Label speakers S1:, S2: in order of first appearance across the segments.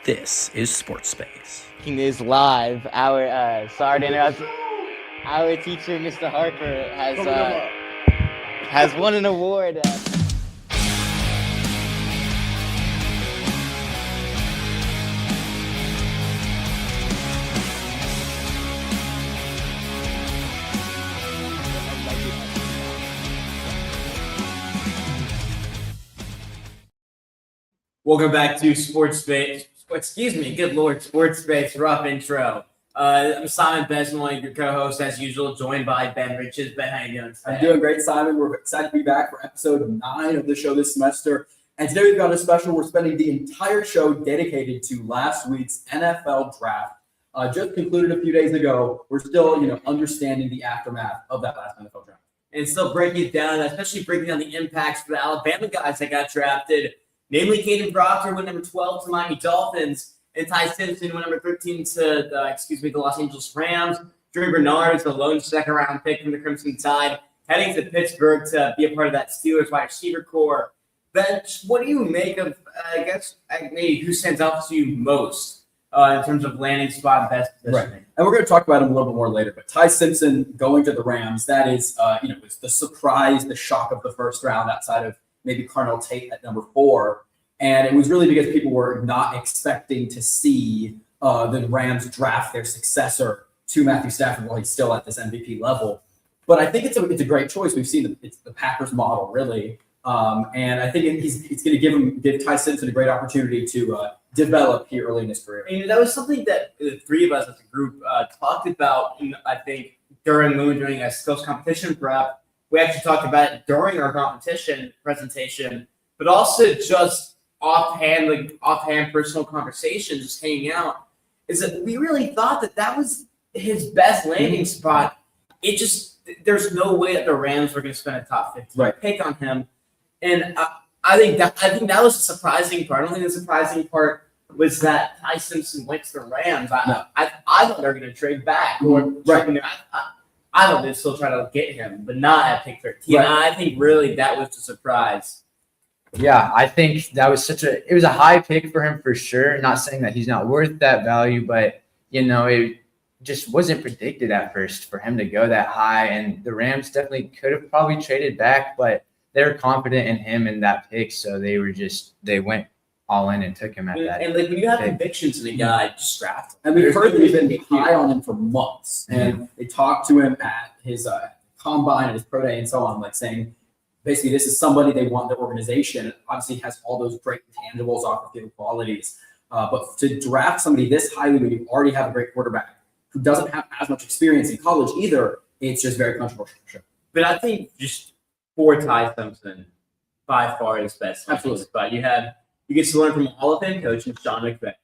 S1: This is SportSpace.
S2: Is live. Our sorry to interrupt. Our teacher, Mr. Harper, has won an award.
S3: Welcome back to SportSpace. Excuse me, good lord, SportSpace. Rough intro. I'm Simon Besnoy, your co-host as usual, joined by Ben Riches. Ben, how you doing today?
S4: I'm doing great, Simon. We're excited to be back for episode 9 of the show this semester. And today we've got a special. We're spending the entire show dedicated to last week's NFL draft. Just concluded a few days ago. We're still, understanding the aftermath of that last NFL draft.
S3: And still breaking it down, especially breaking down the impacts for the Alabama guys that got drafted. Namely, Caden Proctor went number 12 to Miami Dolphins, and Ty Simpson went number 13 to the Los Angeles Rams. Drew Bernard is the lone second-round pick from the Crimson Tide, heading to Pittsburgh to be a part of that Steelers wide receiver core. Ben, what do you make of, maybe who stands out to you most in terms of landing spot best positioning?
S4: Right. And we're going to talk about him a little bit more later. But Ty Simpson going to the Rams, that is, was the surprise, the shock of the first round outside of maybe Carnell Tate at number 4. And it was really because people were not expecting to see the Rams draft their successor to Matthew Stafford while he's still at this MVP level. But I think it's a great choice. We've seen it's the Packers model, really. And I think it's going to give Ty Simpson a great opportunity to develop here early in his career.
S3: And that was something that the three of us as a group talked about, I think, when we were doing a skills competition prep. We actually talked about it during our competition presentation, but also just offhand personal conversations, just hanging out, is that we really thought that was his best landing spot. There's no way that the Rams were going to spend a top 15 pick on him. And I think that was the surprising part. I don't think the surprising part was that Ty Simpson went to the Rams. I thought they were going to trade back. I thought they'd still try to get him, but not at pick 13. Right. I think really that was the surprise.
S5: Yeah, I think that was it was a high pick for him for sure. Not saying that he's not worth that value, but it just wasn't predicted at first for him to go that high. And the Rams definitely could have probably traded back, but they're confident in him in that pick. So they went all in and took him at that.
S3: And when you have convictions in a guy, just draft him.
S4: And we've heard that he's been high on him for months. And they talked to him at his combine and his pro day and so on, saying, basically, this is somebody they want in their organization. Obviously, has all those great intangibles, off-the-field qualities. But to draft somebody this highly when you already have a great quarterback who doesn't have as much experience in college either, it's just very controversial. Sure.
S3: But I think just for Ty Simpson, by far his best.
S4: Absolutely.
S3: But you get to learn from a Hall of Fame coach and Sean McVay.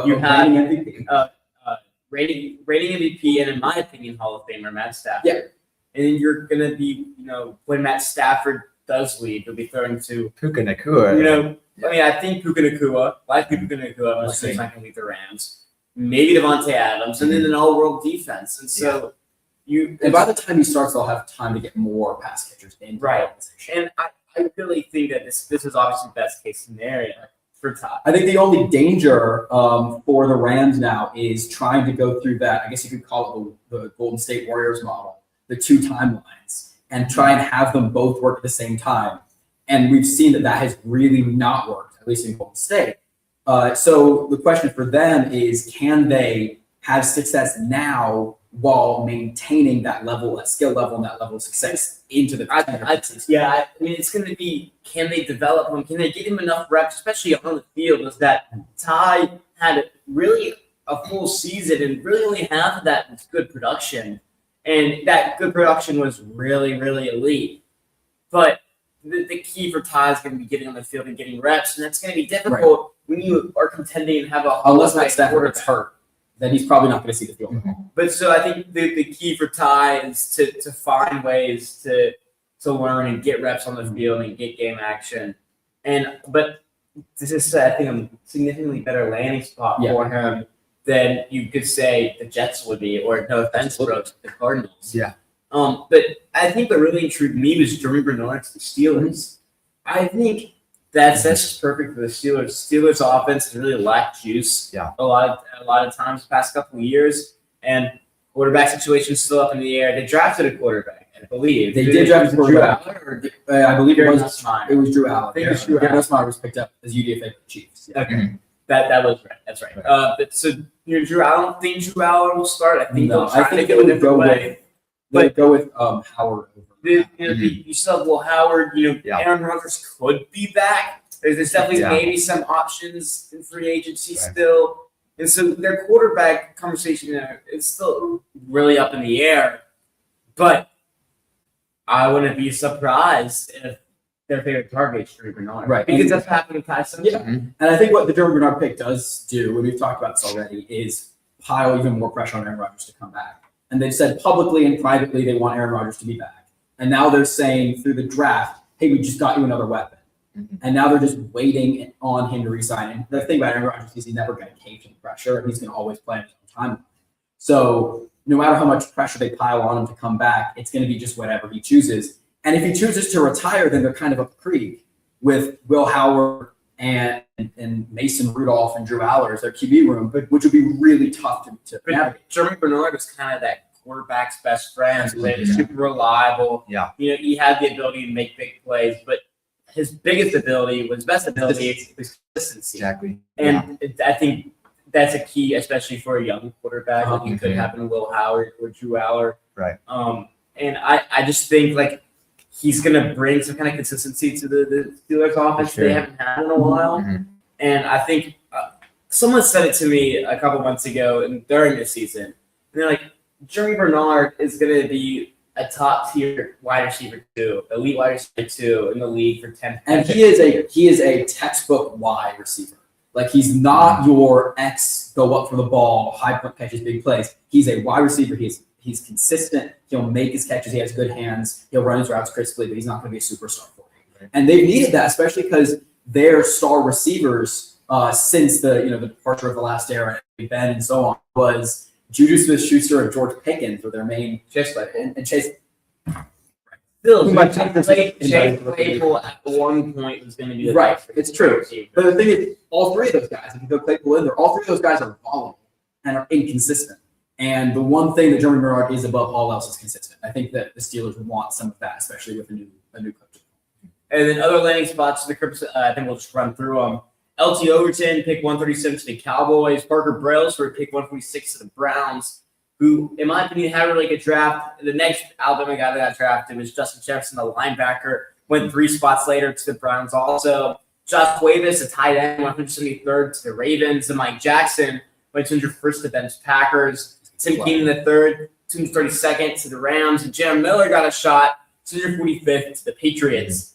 S3: You have rating MVP and, in my opinion, Hall of Famer Matt Stafford.
S4: Yeah.
S3: And then you're going to be, when Matt Stafford does leave, you'll be throwing to
S5: Puka Nacua.
S3: I think Puka Nacua, most of the time not going to leave the Rams. Maybe Devontae Adams, and then an all-world defense. And so
S4: and by the time he starts, they'll have time to get more pass catchers in.
S3: Right. And I really think that this is obviously the best case scenario for Ty.
S4: I think the only danger for the Rams now is trying to go through that, I guess you could call it the Golden State Warriors model, the 2 timelines, and try and have them both work at the same time. And we've seen that has really not worked, at least in Golden State. So the question for them is, can they have success now while maintaining that level, that skill level, and that level of success into the
S3: it's going to be, can they develop him? Can they get him enough reps, especially on the field? Is that Ty had really a full season and really only half of that was good production. And that good production was really, really elite. But the key for Ty is going to be getting on the field and getting reps, and that's going to be difficult when you are contending and have
S4: unless Matt Stafford gets hurt. Then he's probably not going to see the field.
S5: Mm-hmm.
S3: But so I think the key for Ty is to find ways to learn and get reps on the field and get game action. But this is, I think, a significantly better landing spot for him than you could say the Jets would be, or no offense, Broox, the Cardinals.
S5: Yeah.
S3: But I think what really intrigued me was Drew Bernard to the Steelers. I think That's just perfect for the Steelers. Steelers offense has really lacked juice.
S5: Yeah.
S3: A lot of times the past couple of years, and quarterback situation is still up in the air. They drafted a quarterback, I believe.
S4: They did draft a
S3: Drew
S4: quarterback.
S3: Allen, or
S4: I believe it was
S3: Nussmeier?
S4: Drew Allen.
S3: I think it was Drew
S4: Garrett
S3: Allen.
S4: Nussmeier was picked up as UDFA for the Chiefs. Yeah.
S3: Okay. That was right. That's right. But so Drew Allen. I don't think Drew Allen will start. I think they'll try to go a different way.
S4: They go with Howard.
S3: You still have Will Howard.
S5: Yeah.
S3: Aaron Rodgers could be back. There's definitely
S5: Yeah.
S3: maybe some options in free agency
S5: Right.
S3: still, and so their quarterback conversation is still really up in the air. But I wouldn't be surprised if their favorite target is Drew Bernard,
S4: Right.
S3: Because that's happened with Ty Simpson.
S4: Yeah. And I think what the Jordan Bernard pick does do, and we've talked about this already, is pile even more pressure on Aaron Rodgers to come back. And they've said publicly and privately they want Aaron Rodgers to be back. And now they're saying through the draft, hey, we just got you another weapon. And now they're just waiting on him to resign. And the thing about Aaron Rodgers is he's never going to cave to the pressure, and he's going to always play on his own timeline. So no matter how much pressure they pile on him to come back, it's going to be just whatever he chooses. And if he chooses to retire, then they're kind of up the creek with Will Howard and Mason Rudolph and Drew Aller as their QB room, which would be really tough to navigate.
S3: Jeremy Bernard was kind of that quarterback's best friend. He was super reliable.
S5: Yeah.
S3: He had the ability to make big plays, but his biggest ability, his best ability, was consistency.
S5: Exactly.
S3: And I think that's a key, especially for a young quarterback. Like it could
S5: Mhm.
S3: happen to Will Howard or Drew Aller.
S5: Right.
S3: And I just think like he's gonna bring some kind of consistency to the Steelers offense
S5: For sure.
S3: they haven't had in a while.
S5: Mhm.
S3: And I think someone said it to me a couple months ago and during the season. And they're like, Jeremy Bernard is gonna be a top tier wide receiver 2, elite wide receiver 2 in the league for 10.
S4: And he is a textbook wide receiver. Like he's not your go up for the ball, high point catches, big plays. He's a wide receiver. He's consistent. He'll make his catches. He has good hands. He'll run his routes crisply, but he's not going to be a superstar for you. And they've needed that, especially because their star receivers since the departure of the last era, Ben and so on, was Juju Smith-Schuster and George Pickens were their main Chase and Chase.
S3: Still,
S4: Who might
S3: Chase
S4: take this-
S3: Claypool at one point was going to be the
S4: Right,
S3: best
S4: it's true.
S3: receiver.
S4: But the thing is, all three of those guys, if you throw Claypool in there, all three of those guys are volatile and are inconsistent. And the one thing that Jeremy Bernard is above all else is consistent. I think that the Steelers want some of that, especially with a new coach.
S3: And then other landing spots for the Crips, I think we'll just run through them. LT Overton, pick 137 to the Cowboys. Parker Brailsford, pick 146 to the Browns, who, in my opinion, had a really good draft. The next Alabama guy that got drafted was Justin Jefferson, the linebacker. Went 3 spots later to the Browns also. Josh Cuevas, a tight end, 173rd to the Ravens. And Mike Jackson went 201st to the Packers. Tim Keenan III, 232nd to the Rams. And Jam Miller got a shot, 245th to the Patriots.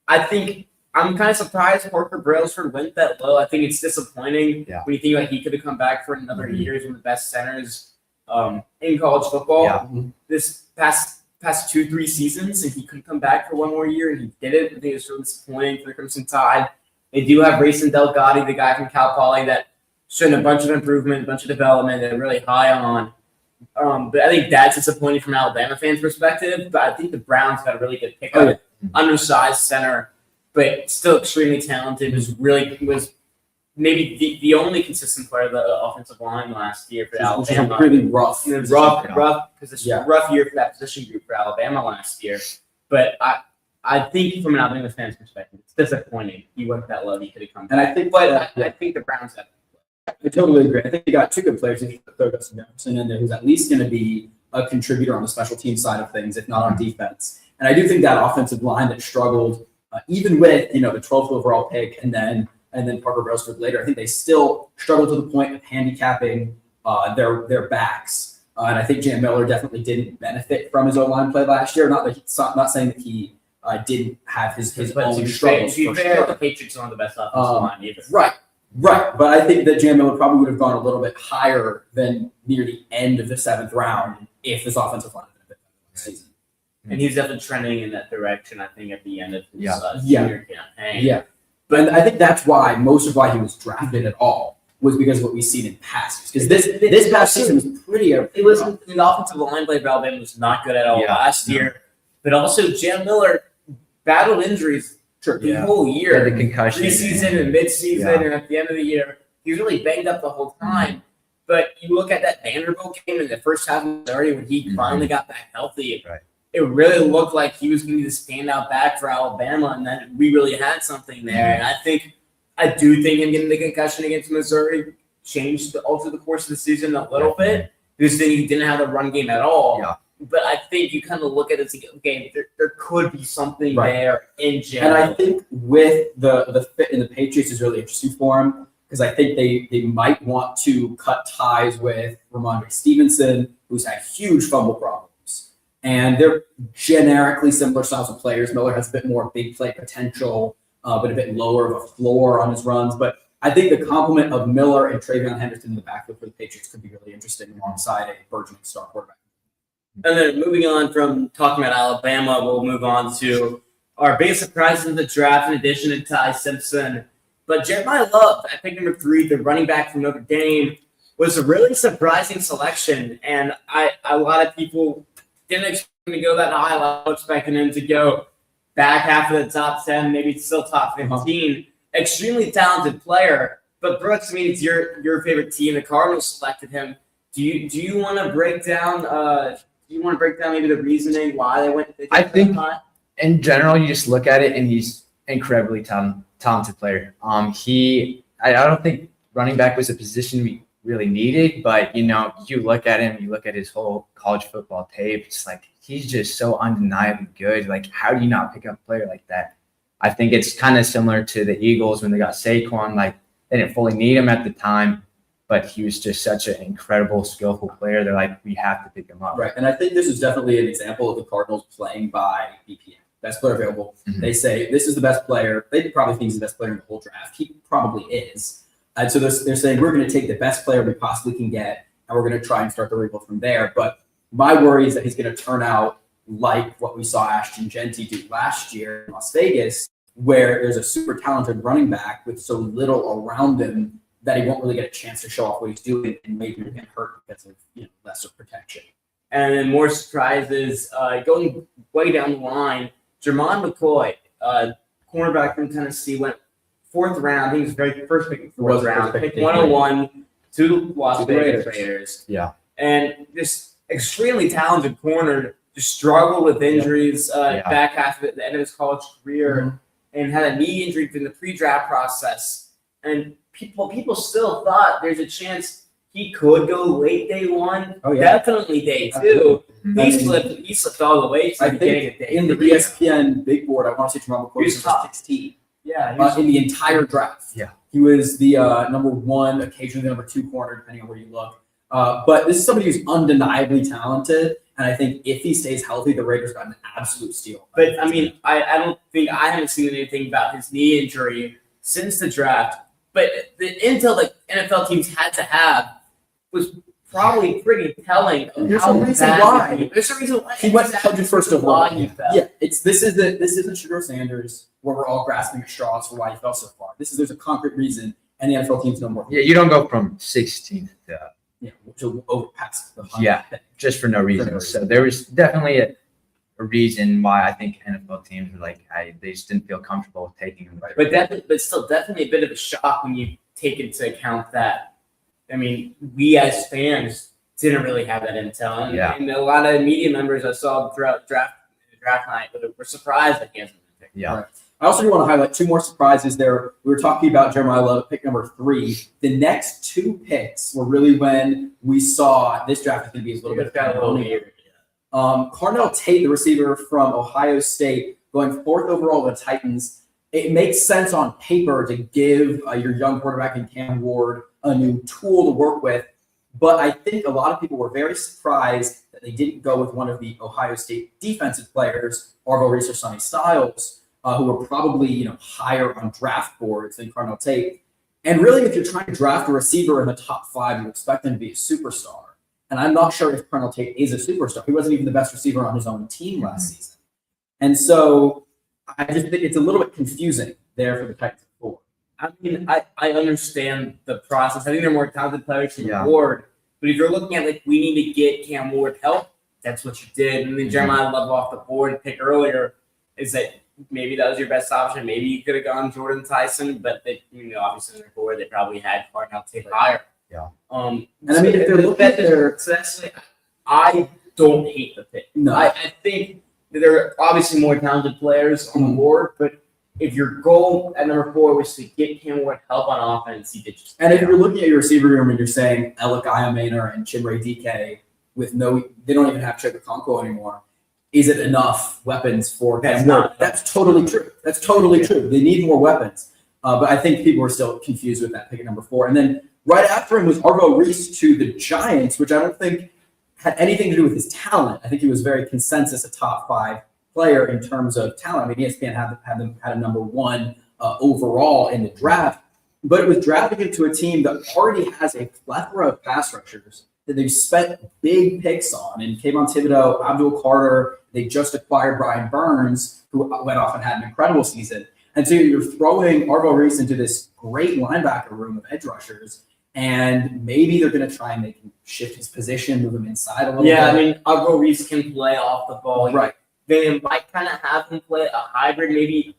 S3: I think I'm kind of surprised Parker Brailsford went that low. I think it's disappointing when you think like he could have come back for another year as one of the best centers in college football.
S5: Yeah.
S3: This past 2-3 seasons, and he could come back for one more year, and he did it. I think it's really disappointing for the Crimson Tide. They do have Rayson Delgado, the guy from Cal Poly, that showed a bunch of improvement, a bunch of development. They're really high on. But I think that's disappointing from an Alabama fan's perspective. But I think the Browns got a really good pickup. Undersized center, but still extremely talented. Was maybe the only consistent player of the offensive line last year for
S4: Which is
S3: Alabama.
S4: really rough.
S3: It was rough position,
S4: Yeah.
S3: rough year for that position group for Alabama last year. But I think from an Alabama fan's perspective, it's disappointing. He went that low. He could have come.
S4: And I think
S3: But I think the Browns have.
S4: I totally agree. I think they got 2 good players. If you throw Justin Jefferson in there, who's at least going to be a contributor on the special team side of things, if not on defense. And I do think that offensive line that struggled, even with the 12th overall pick, and then Parker Brailsford later, I think they still struggled to the point of handicapping their backs. And I think Jam Miller definitely didn't benefit from his O-line play last year. Not saying that he didn't have his own struggles.
S3: To be
S4: for
S3: fair,
S4: sure.
S3: the Patriots are one of the best offensive line either.
S4: Right. But I think that Jam Miller probably would have gone a little bit higher than near the end of the 7th round if this offensive line had been a bit better this season.
S3: And he's definitely trending in that direction, I think, at the end of his
S4: Yeah.
S3: junior campaign.
S4: Yeah. But I think that's why most of why he was drafted at all was because of what we've seen in past years. Because this past season was pretty.
S3: It was the offensive line play for Alabama was not good at all last year. But also, Jam Miller battled injuries
S4: Sure.
S3: the whole
S5: Yeah,
S3: year.
S5: the concussion.
S3: Preseason and midseason
S5: Yeah.
S3: and at the end of the year. He was really banged up the whole time. But you look at that Vanderbilt game in the first half of Missouri when he finally got back healthy.
S5: Right.
S3: It really looked like he was going to be the standout back for Alabama, and then we really had something there. And I do think him getting the concussion against Missouri changed the course of the season a little bit because then he didn't have the run game at all.
S5: Yeah.
S3: But I think you kind of look at it as a game. There could be something
S4: Right.
S3: there in general.
S4: And I think with the fit in the Patriots is really interesting for him because I think they might want to cut ties with Ramondre Stevenson, who's had huge fumble problems. And they're generically similar styles of players. Miller has a bit more big play potential, but a bit lower of a floor on his runs. But I think the complement of Miller and Travion Henderson in the backfield for the Patriots could be really interesting alongside a burgeoning star quarterback.
S3: And then moving on from talking about Alabama, we'll move on to our biggest surprise in the draft in addition to Ty Simpson. But Jeremiah Love, at pick number 3, the running back from Notre Dame, was a really surprising selection. And a lot of people didn't expect him to go that high. I was expecting him to go back half of the top 10, maybe still top 15. Extremely talented player. But Brooks, I mean, it's your favorite team. The Cardinals selected him. Do you want to break down maybe the reasoning why they went?
S5: I think in general, you just look at it and he's incredibly talented player. I don't think running back was a position we really needed, but you look at him, you look at his whole college football tape, it's like he's just so undeniably good. Like, how do you not pick up a player like that? I think it's kind of similar to the Eagles when they got Saquon. Like, they didn't fully need him at the time, but he was just such an incredible, skillful player. They're like, we have to pick him up.
S4: Right, and I think this is definitely an example of the Cardinals playing by BPM. Best player available.
S5: Mm-hmm.
S4: They say this is the best player. They probably think he's the best player in the whole draft. He probably is. And so they're saying we're going to take the best player we possibly can get, and we're going to try and start the rebuild from there. But my worry is that he's going to turn out like what we saw Ashton Genty do last year in Las Vegas, where there's a super talented running back with so little around him that he won't really get a chance to show off what he's doing, and maybe he'll get hurt because of lesser protection.
S3: And then more surprises going way down the line. Jermon McCoy, cornerback from Tennessee, went 4th round. He was very first pick in the 4th round. Picked 101 to the Las Vegas Raiders.
S5: Yeah.
S3: And this extremely talented corner just struggled with injuries back half of the end of his college career and had a knee injury in the pre-draft process. And people still thought there's a chance he could go late day 1.
S4: Oh, yeah.
S3: Definitely day 2. He slipped all the way to getting a day
S4: in the
S3: 3.
S4: ESPN big board, I want to say Jerome McCoy was top 16 in the entire draft.
S5: Yeah.
S4: He was the number 1, occasionally the number 2 corner, depending on where you look. But this is somebody who's undeniably talented, and I think if he stays healthy, the Raiders got an absolute steal.
S3: But I mean, I haven't seen anything about his knee injury since the draft. But the intel that NFL teams had to have was probably pretty telling.
S4: There's a reason why.
S3: There's a reason why
S4: He went 101st overall.
S3: He fell.
S4: Yeah, this isn't Shedeur Sanders where we're all grasping at straws for why he fell so far. There's a concrete reason, and the NFL teams know more.
S5: Yeah, you don't go from 16th
S4: to overpass the 100.
S5: Yeah, just for no reason. So there was definitely a reason why I think NFL teams were like, they just didn't feel comfortable with taking him.
S3: But still, definitely a bit of a shock when you take into account that. I mean, we as fans didn't really have that intel, and a lot of media members I saw throughout draft night were surprised that he hasn't been picked.
S5: Yeah.
S4: Right. I also do want to highlight 2 more surprises there. We were talking about Jeremiah Love at pick number 3. The next 2 picks were really when we saw this draft is going to be a little bit weird. Carnell Tate, the receiver from Ohio State, going 4th overall to the Titans. It makes sense on paper to give your young quarterback in Cam Ward a new tool to work with. But I think a lot of people were very surprised that they didn't go with one of the Ohio State defensive players, Arvo Reese or Sonny Styles, who were probably higher on draft boards than Carnell Tate. And really, if you're trying to draft a receiver in the top 5, you expect him to be a superstar. And I'm not sure if Carnell Tate is a superstar. He wasn't even the best receiver on his own team last season. And so I just think it's a little bit confusing there for the Titans.
S3: I mean, I understand the process. I think they're more talented players than Ward. But if you're looking at, we need to get Cam Ward help, that's what you did. And then Jeremiah Love off the board pick earlier is that maybe that was your best option. Maybe you could have gone Jordan Tyson, but they, obviously in their board, they probably had Cardinal Tate higher.
S5: Yeah.
S4: And I mean, if they're looking at their,
S3: so that's I don't hate the pick.
S4: No.
S3: I think that there are obviously more talented players on the board, but if your goal at number 4 was to get him more help on offense, he did just.
S4: and if you're looking at your receiver room and you're saying Alec Ayamainer and Chimere DK with they don't even have Chip Okonkwo anymore, is it enough weapons for Cam Ward? That's totally true. That's totally true. They need more weapons. But I think people are still confused with that pick at number 4. And then right after him was Arvo Reese to the Giants, which I don't think had anything to do with his talent. I think he was very consensus a top 5 player in terms of talent. I mean, ESPN had a number 1 overall in the draft, but it was drafting into a team that already has a plethora of pass rushers that they've spent big picks on. And Kayvon Thibodeau, Abdul Carter, they just acquired Brian Burns, who went off and had an incredible season. And so you're throwing Arvo Reese into this great linebacker room of edge rushers, and maybe they're going to try and make him shift his position, move him inside a little bit.
S3: Yeah, I mean, Arvo Reese can play off the ball.
S4: Right.
S3: They might kind of have him play a hybrid, maybe.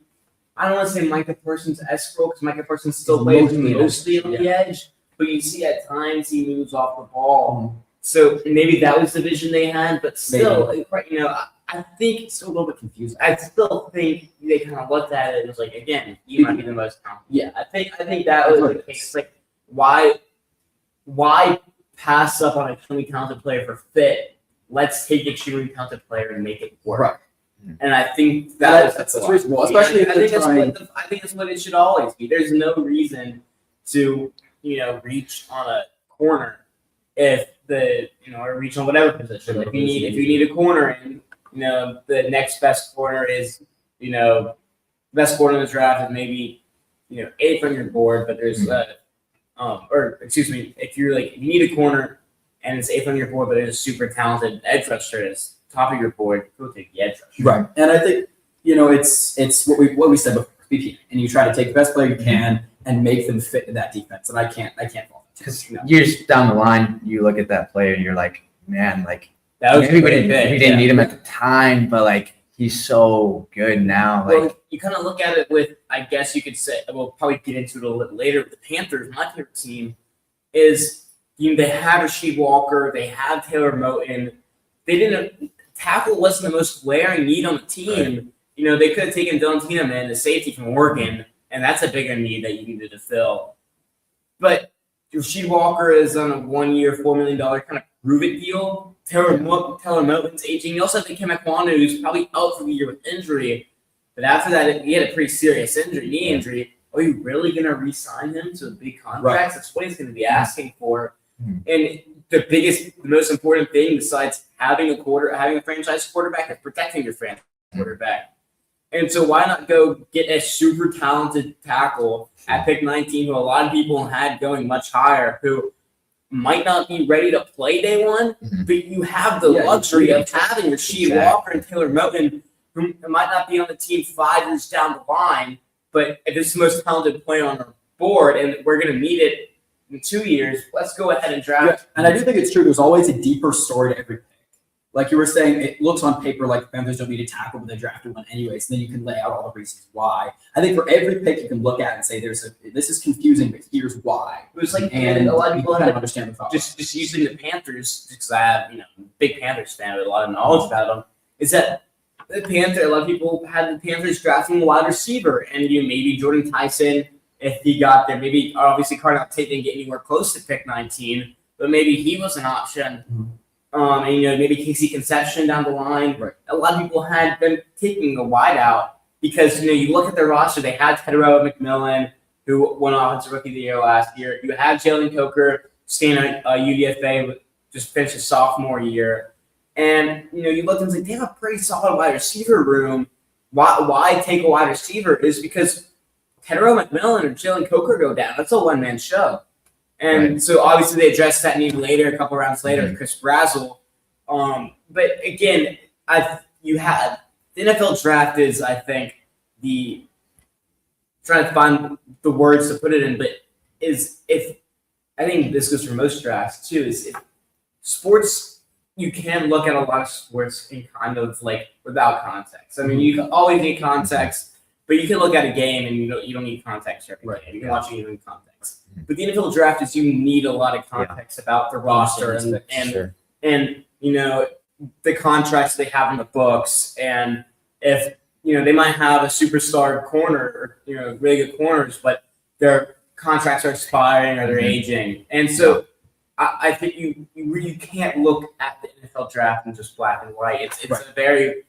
S3: I don't want to say Micah Parsons escrow because Micah Parsons still plays mostly on the edge, but you see at times he moves off the ball. So maybe that was the vision they had, but still, I think
S4: It's still a little bit confusing.
S3: I still think they kind of looked at it and was like, again, you might be the most talented. Yeah, I think that was the case. Like, why pass up on a extremely talented player for fit? Let's take the extremely talented player and make it work.
S4: Right.
S3: And I think that's
S4: reasonable, especially if they're trying.
S3: I think that's what it should always be. There's no reason to reach on a corner if or reach on whatever position. If you need a corner and the next best corner is best corner in the draft is maybe 8th on your board, but there's if you need a corner and it's 8th on your board, but it's a super talented edge rusher is top of your board, go take the edge rusher.
S4: Right. And I think, it's what we said before, BPA. And you try to take the best player you can and make them fit in that defense. And I can't fault it.
S5: Because years down the line, you look at that player and you're like, man, like
S3: That was
S5: maybe we
S3: pretty big,
S5: didn't need him at the time, but like he's so good now. Like
S3: Well, you kind of look at it with, I guess you could say, we'll probably get into it a little bit later. The Panthers, my favorite team, is they have Rasheed Walker, they have Taylor Moton. They didn't tackle wasn't the most glaring need on the team. Right. They could have taken Dylan Tiedemann, the safety from Oregon, and that's a bigger need that you needed to fill. But Rasheed Walker is on a 1-year, $4 million kind of prove-it deal. Taylor Moton's aging. You also have Kim Ekwonu, who's probably out for the year with injury. But after that, he had a pretty serious knee injury. Are you really going to re-sign him to a big contract?
S4: Right.
S3: That's what he's going to be asking for. And the most important thing besides having a franchise quarterback is protecting your franchise quarterback. And so why not go get a super talented tackle at pick 19 who a lot of people had going much higher, who might not be ready to play day one, but you have the luxury of having Rasheed Walker and Taylor Moton, who might not be on the team 5 years down the line, but if it's the most talented player on our board and we're going to need it in 2 years, let's go ahead and draft.
S4: Yeah, and I do think it's true. There's always a deeper story to every pick. Like you were saying, it looks on paper like the Panthers don't need a tackle, but they drafted one anyway. So then you can lay out all the reasons why. I think for every pick you can look at and say, this is confusing, but here's why.
S3: It was like,
S4: And
S3: a lot of people
S4: kind
S3: had
S4: of understand the thought.
S3: just using the Panthers, because I have big Panthers fan with a lot of knowledge about them, is that a lot of people had the Panthers drafting a wide receiver, and maybe Jordan Tyson, if he got there, maybe obviously Cardinal Tate didn't get anywhere close to pick 19, but maybe he was an option. And maybe Casey Conception down the line.
S4: Right.
S3: A lot of people had them taking a wideout because you look at their roster. They had Tedero McMillan, who won Offensive Rookie of the Year last year. You had Jalen Coker staying at UDFA, just finished his sophomore year, and you look and say they have a pretty solid wide receiver room. Why take a wide receiver is because Tedero McMillan or Jalen Coker go down. That's a one-man show. And so obviously they addressed that need later, a couple rounds later, with Chris Brazzell. But again, the NFL draft is, I think, trying to find the words to put it in, but I think this goes for most drafts too, is if sports you can look at a lot of sports in kind of like without context. I mean, you always need context, but you can look at a game and you don't need context every game. You can watch it in context. But the NFL draft is you need a lot of context about the roster and you know the contracts they have in the books, and if they might have a superstar corner or really good corners, but their contracts are expiring or they're aging, and so. I think you really can't look at the NFL draft in just black and white. It's a very,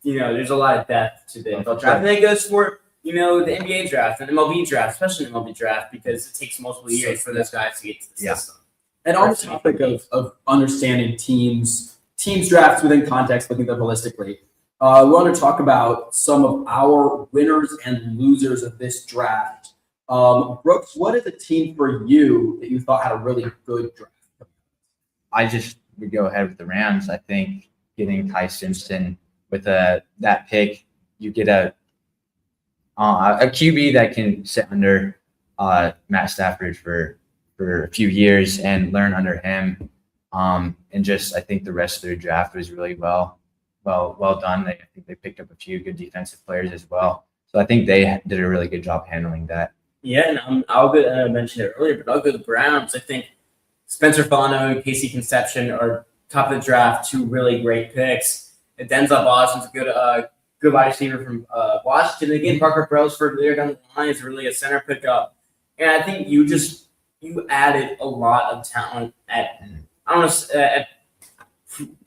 S3: there's a lot of depth to the NFL draft. And then it goes for, the NBA draft and MLB draft, especially the MLB draft, because it takes multiple years for those guys to get to the system.
S4: And on the topic of understanding teams drafts within context, looking at them holistically, we want to talk about some of our winners and losers of this draft. Brooks, what is a team for you that you thought had a really good draft?
S5: I just would go ahead with the Rams. I think getting Ty Simpson with that pick, you get a QB that can sit under Matt Stafford for a few years and learn under him. And just I think the rest of their draft was really well done. I think they picked up a few good defensive players as well. So I think they did a really good job handling that.
S3: Yeah, and I'll go. I mentioned it earlier, but I'll go to the Browns. I think Spencer Fano and Casey Conception are top of the draft, two really great picks. And Denzel Boston's a good wide receiver from Washington. Again, Parker Brailsford later down the line is really a center pickup. And I think you added a lot of talent at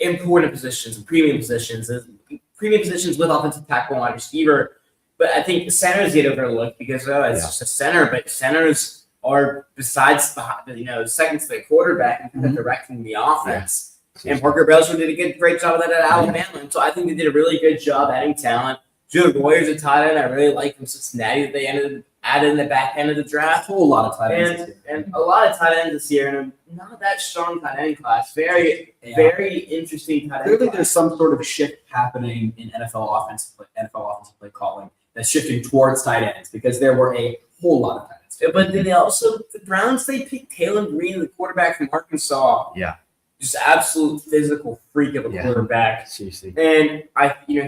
S3: important positions, premium positions with offensive tackle and wide receiver. But I think centers get overlooked because it's just a center. But centers are besides the second to the quarterback and directing the offense. And Parker Brailsford did a great job of that at Alabama. And so I think they did a really good job adding talent. Joe Royer's a tight end. I really like from Cincinnati that they added in the back end of the draft.
S4: A whole lot of tight ends
S3: and a lot of tight ends this year, and a not that strong tight end class. Very interesting tight end.
S4: Clearly, there's some sort of shift happening in NFL offensive play calling that's shifting towards tight ends because there were a whole lot of tight ends.
S3: But then the Browns, they picked Taylor Green, the quarterback from Arkansas.
S5: Yeah.
S3: Just absolute physical freak of a quarterback.
S5: Seriously.
S3: And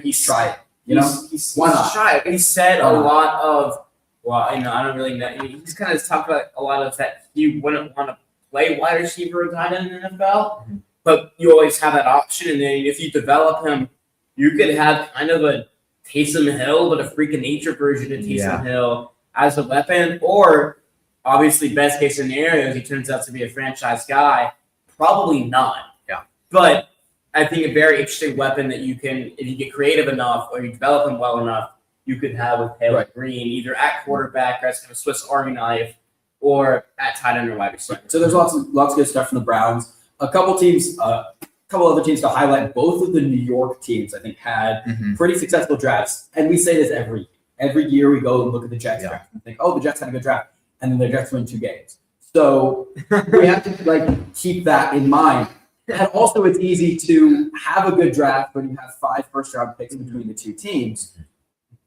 S3: he's
S4: try it.
S3: He's
S4: why not?
S3: Shy. He said a lot of, I don't really know. He's kind of talked about a lot of that he wouldn't want to play wide receiver or tight end in the NFL, but you always have that option. And then if you develop him, you could have kind of a Taysom Hill, but a freak of nature version of Taysom Hill as a weapon. Or obviously, best case scenario, he turns out to be a franchise guy. Probably not.
S5: Yeah.
S3: But I think a very interesting weapon that you can, if you get creative enough or you develop him well enough, you could have with Taylor Green, either at quarterback as kind of a Swiss Army knife or at tight end or wide receiver.
S4: So there's lots of good stuff from the Browns. A couple other teams to highlight. Both of the New York teams, I think, had pretty successful drafts. And we say this every year we go and look at the Jets draft and think, the Jets had a good draft. And then the Jets win 2 games. So we have to keep that in mind. And also it's easy to have a good draft when you have 5 first-round picks between the two teams.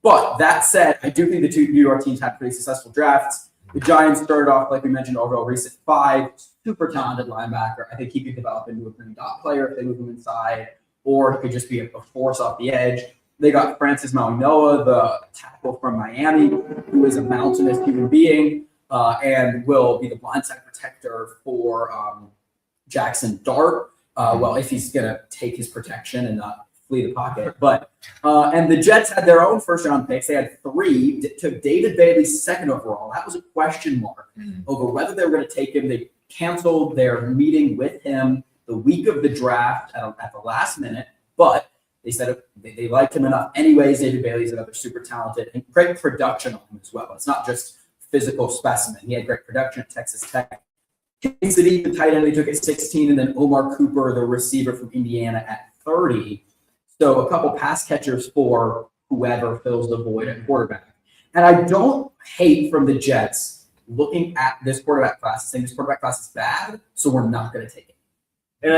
S4: But that said, I do think the two New York teams had pretty successful drafts. The Giants started off, like we mentioned, Orville Reese at 5, super talented linebacker. I think he could develop into a green dot player if they move him inside, or he could just be a force off the edge. They got Francis Mauigoa, the tackle from Miami, who is a mountainous human being and will be the blindside protector for Jackson Dart. If he's going to take his protection and not flee the pocket. But and the Jets had their own first-round picks. They had 3. Took David Bailey 2nd overall. That was a question mark over whether they were going to take him. They canceled their meeting with him the week of the draft at the last minute. But they said they liked him enough. Anyways, David Bailey's another super talented and great production on him as well. It's not just physical specimen. He had great production at Texas Tech. City, the tight end, they took at 16, and then Omar Cooper, the receiver from Indiana, at 30. So a couple pass catchers for whoever fills the void at quarterback. And I don't hate from the Jets looking at this quarterback class, saying this quarterback class is bad, so we're not going to take it. And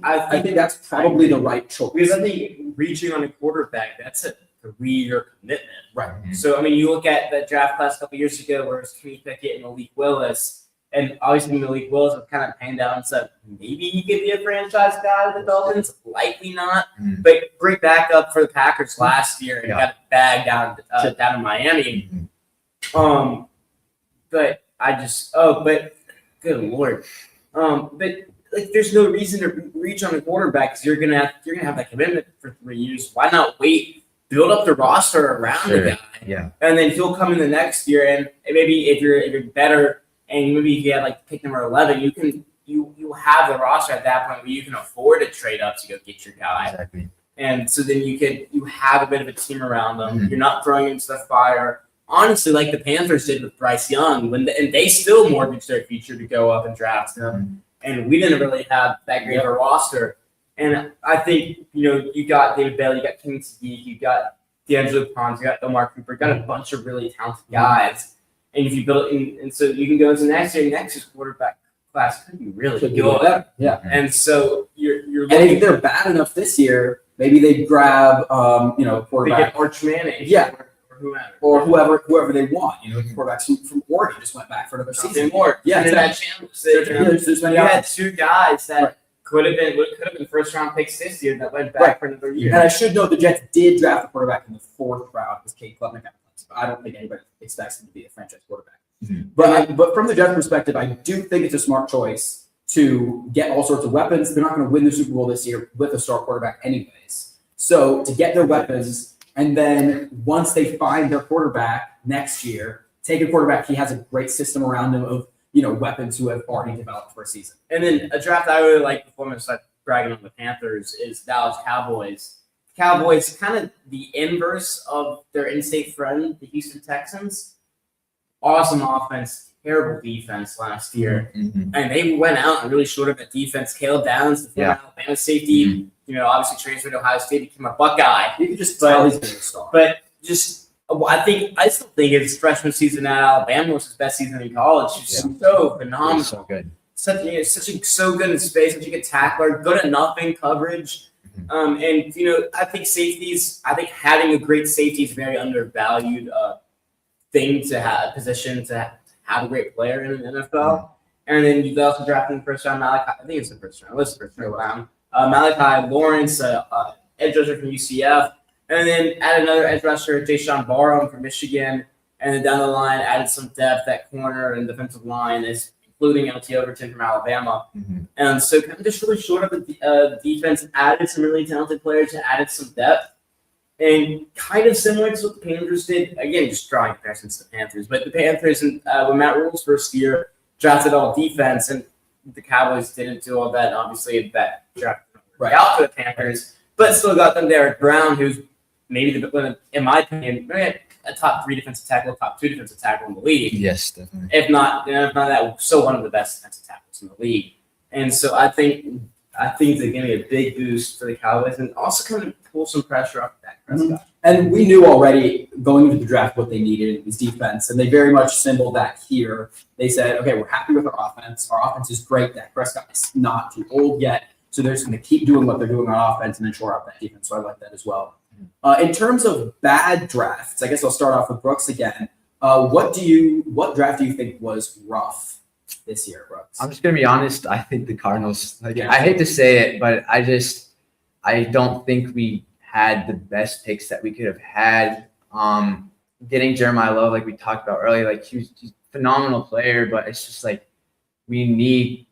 S4: I think that's probably the right choice.
S3: Because I think reaching on a quarterback, that's a 3-year commitment.
S4: Right.
S3: So, you look at that draft class a couple years ago where it was Kenny Pickett and Malik Willis, And obviously Malik Willis was kind of panned down and said maybe he could be a franchise guy with the Dolphins. Likely not. But great backup for the Packers last year and got bagged down in Miami. But good Lord. But like, there's no reason to reach on a quarterback because you're gonna have that commitment for 3 years. Why not wait? Build up the roster around the guy, and then he'll come in the next year. And maybe if you're better, and maybe if you have like pick number 11, you have the roster at that point where you can afford to trade up to go get your guy.
S5: Exactly.
S3: And so then you have a bit of a team around them. You're not throwing into the fire. Honestly, like the Panthers did with Bryce Young, and they still mortgaged their future to go up and draft him. And we didn't really have that great of a roster. And I think, you got David Bailey, you got King Sadiq, you got D'Angelo Pons, you got Omar Cooper, you got a bunch of really talented guys. And if you build it, and so you can go into next year's quarterback class could be really good.
S4: Yeah.
S3: And so you're
S4: and if they're bad enough this year, maybe they grab quarterback.
S3: They get Arch Manning.
S4: Yeah.
S3: Or
S4: whoever they want. Quarterbacks from Oregon just went back for another season.
S3: More.
S4: Yeah,
S3: exactly. You had two guys that could have been first round picks this year that went back for another year.
S4: And I should note the Jets did draft a quarterback in the 4th round because Kate Klubnik got played. But I don't think anybody expects him to be a franchise quarterback. But from the Jets' perspective, I do think it's a smart choice to get all sorts of weapons. They're not going to win the Super Bowl this year with a star quarterback anyways. So to get their weapons, and then once they find their quarterback next year, take a quarterback. He has a great system around him of weapons who have already developed for a season.
S3: And then a draft I really like before I start bragging on the Panthers is Dallas Cowboys. Cowboys kind of the inverse of their in-state friend, the Houston Texans. Awesome offense, terrible defense last year, and they went out and really showed up at defense. Caleb Downs, the former Alabama safety, obviously transferred to Ohio State, became a Buckeye.
S4: You could just tell he's been a star.
S3: But I still think his freshman season at Alabama was his best season in college. He's so phenomenal.
S5: So good.
S3: So good in space, such a good tackler, good at nothing coverage. And I think safeties. I think having a great safety is very undervalued thing to have, position to have a great player in the NFL. And then you also drafted in the first round Malachi. I think it's the first round. What's the first round? Malachi Lawrence, edge rusher from UCF. And then add another edge rusher, Jayshawn Barham from Michigan. And then down the line, added some depth at corner and defensive line, including LT Overton from Alabama. And so kind of just really short up the defense, added some really talented players, added some depth. And kind of similar to what the Panthers did. Again, just drawing comparisons to the Panthers. But the Panthers, when Matt Rule's first year, drafted all defense, and the Cowboys didn't do all that. Obviously, that draft out for the Panthers, but still got them Derek Brown, who's maybe in my opinion, a top 3 defensive tackle, top 2 defensive tackle in the league.
S5: Yes, definitely.
S3: If not that, so one of the best defensive tackles in the league. And so I think they're going to be a big boost for the Cowboys and also kind of pull some pressure off Dak Prescott.
S4: And we knew already going into the draft what they needed was defense, and they very much symboled that here. They said, okay, we're happy with our offense. Our offense is great. Dak Prescott is not too old yet, so they're just going to keep doing what they're doing on offense and then shore up that defense. So I like that as well. In terms of bad drafts, I guess I'll start off with Brooks again. What draft do you think was rough this year, Brooks?
S5: I'm just gonna be honest. I think the Cardinals. I hate to say it, but I don't think we had the best picks that we could have had. Getting Jeremiah Love, like we talked about earlier, like he's a phenomenal player, but it's just like we need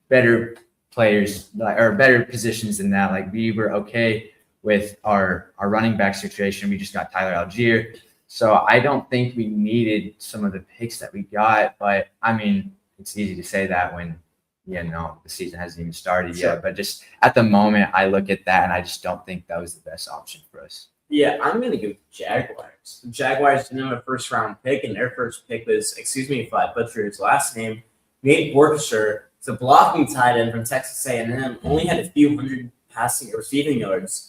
S5: better players or better positions than that. Like we were okay with our running back situation. We just got Tyler Algier. So I don't think we needed some of the picks that we got, but I mean, it's easy to say that when, the season hasn't even started yet. But just at the moment, I look at that and I just don't think that was the best option for us.
S3: Yeah, I'm going to go with the Jaguars. The Jaguars didn't have a first-round pick, and their first pick was, excuse me if I butcher his last name, Nate Borkshire. It's a blocking tight end from Texas A&M. Only had a few hundred passing or receiving yards.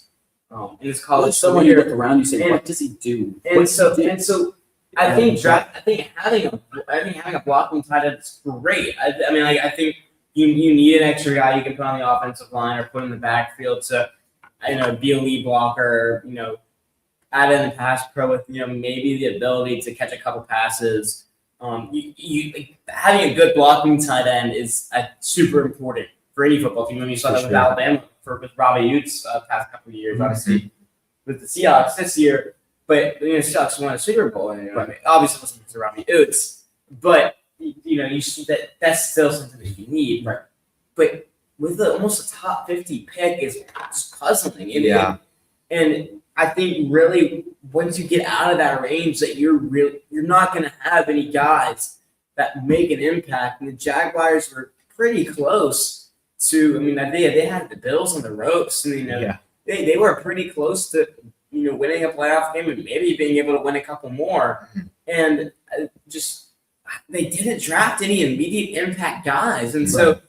S3: In his college,
S4: someone you look around, you say, "What does he do?"
S3: And so, I think having a blocking tight end is great. I think you need an extra guy you can put on the offensive line or put in the backfield to, be a lead blocker. Add in the pass pro with maybe the ability to catch a couple passes. You having a good blocking tight end is super important for any football team. I mean, you saw that with Alabama with Robbie Utes past couple of years, obviously with the Seahawks this year. But the Seahawks won a Super Bowl, and I mean, obviously it wasn't because of Robbie Utes, but you see that's still something that you need.
S4: Right.
S3: But with almost a top 50 pick is just puzzling. And I think really once you get out of that range, that you're not going to have any guys that make an impact. And the Jaguars were pretty close to. I mean, they had the Bills on the ropes. I mean, they were pretty close to winning a playoff game and maybe being able to win a couple more. And just they didn't draft any immediate impact guys, and so.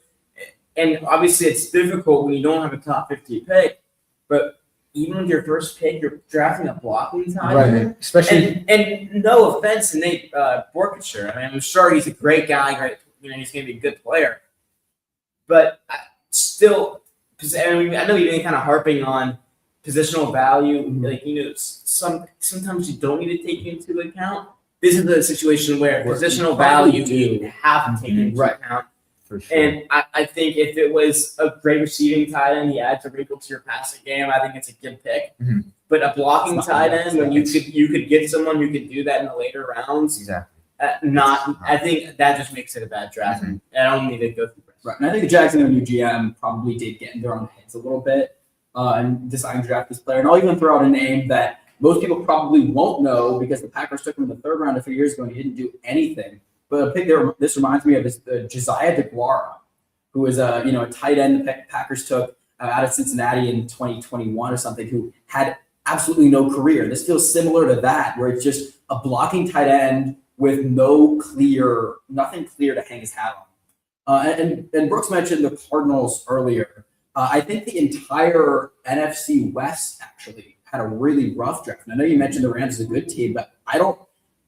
S3: And obviously, it's difficult when you don't have a top 50 pick. But even with your first pick, you're drafting a blocking tight end.
S5: Right. Especially,
S3: and no offense to Nate Borkshire. I mean, I'm sure he's a great guy. Right? He's going to be a good player. But still, because I know you've been kind of harping on positional value. Like sometimes you don't need to take into account. This is the situation where positional value you have to take into account.
S5: Sure.
S3: And I think if it was a great receiving tight end, he adds a wrinkle to your passing game. I think it's a good pick. But a blocking tight end, when you could get someone who could do that in the later rounds.
S5: Exactly.
S3: I think that just makes it a bad draft. And I don't need to go through this.
S4: Right. And I think the Jacksonville new GM probably did get in their own heads a little bit and decided to draft this player. And I'll even throw out a name that most people probably won't know because the Packers took him in the third round a few years ago and he didn't do anything. But a pick there, this reminds me of is Josiah DeGuara, who is a tight end the Packers took out of Cincinnati in 2021 or something, who had absolutely no career. This feels similar to that, where it's just a blocking tight end with nothing clear to hang his hat on. And Brooks mentioned the Cardinals earlier. I think the entire NFC West actually had a really rough draft. And I know you mentioned the Rams is a good team, but I don't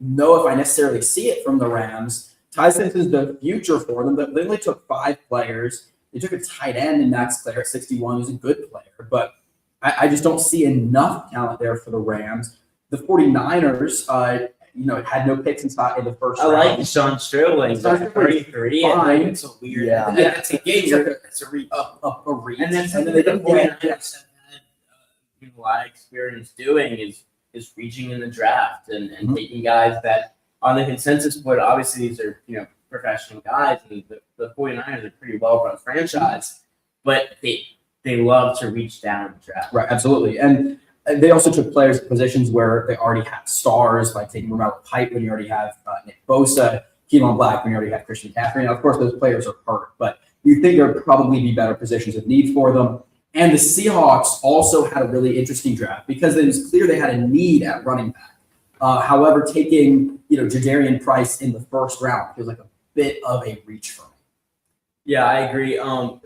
S4: know if I necessarily see it from the Rams. Ty Simpson's the future for them, but they only took 5 players. They took a tight end in Max Clare at 61, who's a good player, but I just don't see enough talent there for the Rams. The 49ers, had no picks inside in the first round.
S3: I like Sean Sterling. 33.
S4: Fine.
S3: It's so weird.
S4: Yeah.
S3: It's a game. It's a reach.
S4: A reach.
S3: And then
S4: something
S3: the
S4: they
S3: 49ers have had a lot of experience doing is reaching in the draft and taking guys that on the consensus board. Obviously, these are professional guys, and the 49ers are a pretty well-run franchise, but they love to reach down in the draft.
S4: Right, absolutely. And they also took players at positions where they already have stars, like taking Romello Pipe when you already have Nick Bosa, Keelan Black when you already have Christian McCaffrey. Now, of course, those players are hurt, but you think there would probably be better positions of need for them. And the Seahawks also had a really interesting draft because it was clear they had a need at running back. However, taking Jadarian Price in the first round feels like a bit of a reach for me.
S3: Yeah, I agree.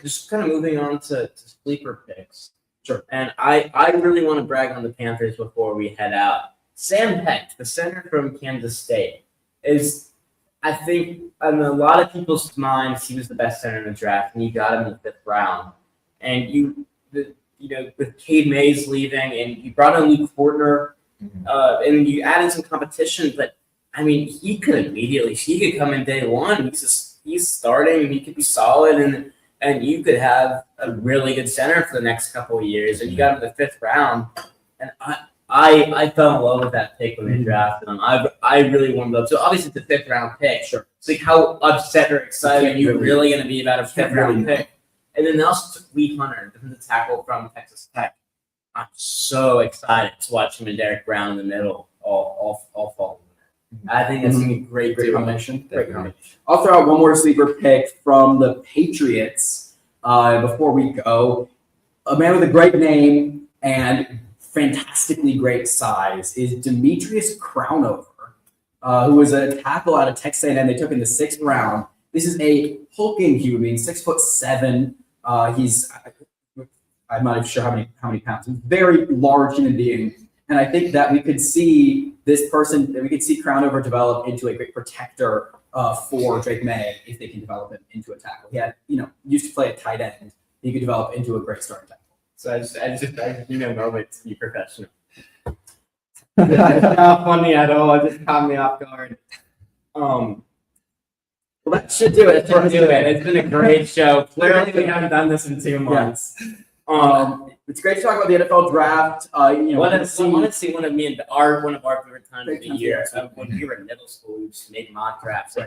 S3: Just kind of moving on to sleeper picks. Sure. And I really want to brag on the Panthers before we head out. Sam Peck, the center from Kansas State, is, I think, in a lot of people's minds, he was the best center in the draft, and you got him in the 5th round. And with Cade Mays leaving, and you brought in Luke Fortner, and you added some competition, but I mean, he could come in day one. He's starting, and he could be solid, and you could have a really good center for the next couple of years. And you got him in the 5th round, and I fell in love with that pick when they drafted him. I really warmed up. So obviously it's a 5th round pick. Sure. It's like how upset or excited are you really going to be about a 5th round pick? And then they also took Lee Hunter, defensive tackle from Texas Tech. I'm so excited to watch him and Derek Brown in the middle all fall. I think that's going to be a great combination. Great combination.
S4: I'll throw out one more sleeper pick from the Patriots before we go. A man with a great name and fantastically great size is Demetrius Crownover, who was a tackle out of Texas A&M. They took in the 6th round. This is a hulking human being, 6'7". I'm not even sure how many pounds. He's a very large human being. And I think that we could see Crownover develop into a great protector for Drake May if they can develop him into a tackle. He had, used to play at tight end. He could develop into a great starting tackle.
S3: So I just need a moment to be professional. Not funny at all. It just caught me off guard.
S4: Well, that should do it.
S3: Let's do it. It's been a great show. Clearly, we haven't done this in 2 months.
S4: It's great to talk about the NFL draft.
S3: I want to see one of our favorite times of the year. When we were in middle school, we just made mock drafts.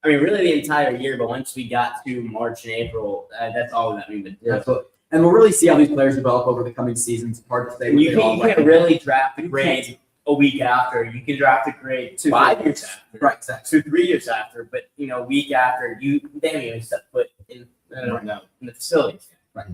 S3: I mean, really the entire year, but once we got to March and April, that's all that we would do.
S4: Absolutely. And we'll really see how these players develop over the coming seasons. It's hard to say.
S3: You can't really draft a grade a week after. You can draft a grade 5 years after.
S4: Right, exactly.
S3: 3 years after. But, a week after, they haven't even set foot in the facilities.
S4: Right.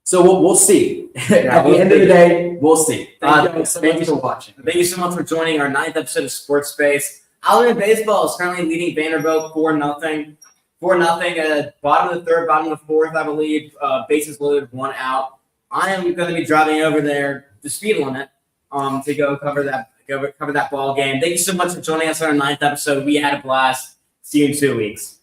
S4: So we'll see. At the end of the day, we'll see. Thank you so much for watching.
S3: Thank you so much for joining our 9th episode of SportSpace. Alabama baseball is currently leading Vanderbilt 4-0. 4-0. Bottom of the third, bottom of the fourth, I believe. Bases loaded, 1 out. I am going to be driving over there, the speed limit, to go cover that ball game. Thank you so much for joining us on our 9th episode. We had a blast. See you in 2 weeks.